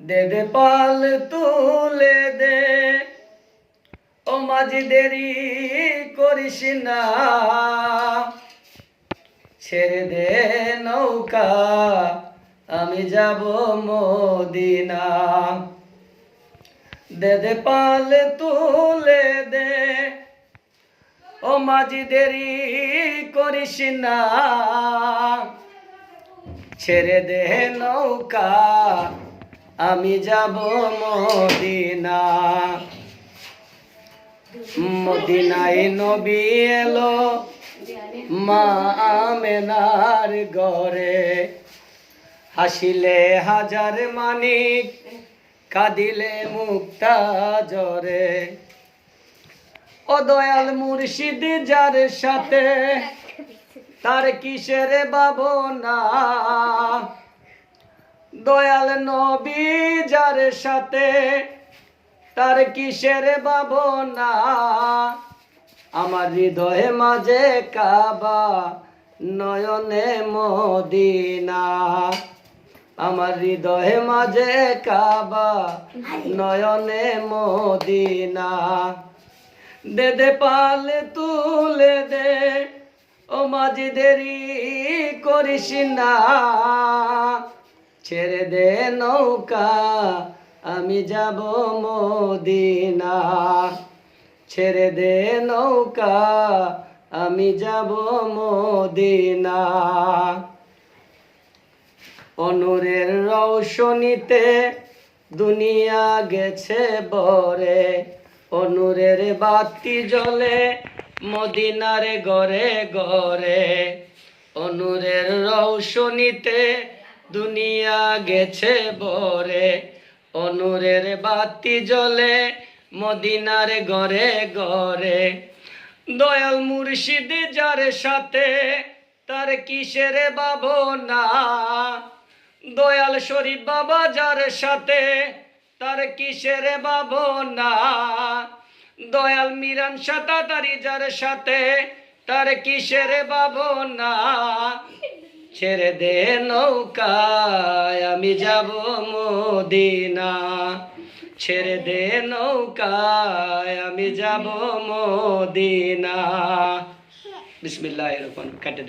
দে দে পাল তুলে দে, ও মাঝি দেরি করিস না, ছেড়ে দে নৌকা আমি যাব মদিনা। দে দে পাল তুলে দে, ও মাঝি দেরি করিস না, ছেড়ে দে নৌকা আমি যাব মদিনা। মদিনায় নবী এলো মা আমেনার ঘরে, হাসিলে হাজার মানিক কাঁদিলে মুক্তা জরে। ও দয়াল মুর্শিদ যার সাথে তার কিসের ভাবনা, দয়াল নবী যার সাথে তার কিসের ভাবনা। আমার হৃদয়ে মাঝে কাবা নয়নে মদিনা, আমার হৃদয়ে মাঝে কাবা নয়নে মদিনা। দে দে পাল তুলে দে, ও মাঝি দেরি করিস না, ছেড়ে দে নৌকা আমি যাব মদিনা, ছেড়ে দে নৌকা আমি যাব মদিনা। অনুরের রৌশনীতে দুনিয়া গেছে বরে, অনুরের বাতি জ্বলে মদিনার ঘরে ঘরে। অনুরের রৌশনীতে দুনিয়া গেছে বরে, অনুরের বাতি জ্বলে মদিনার ঘরে ঘরে। দয়াল মুর্শিদ যার সাথে তার কিসের ভাবনা, দয়াল শরীফ বাবা যার সাথে তার কিসের ভাবনা। দয়াল মিরান সাতাতারি যার সাথে তার কিসের ভাবনা। ছেড়ে দে নৌকায় আমি যাব মদিনা, ছেড়ে দে নৌকায় আমি যাব মদিনা। বিসমিল্লাহির রহমানির রহিম। কেটে দে।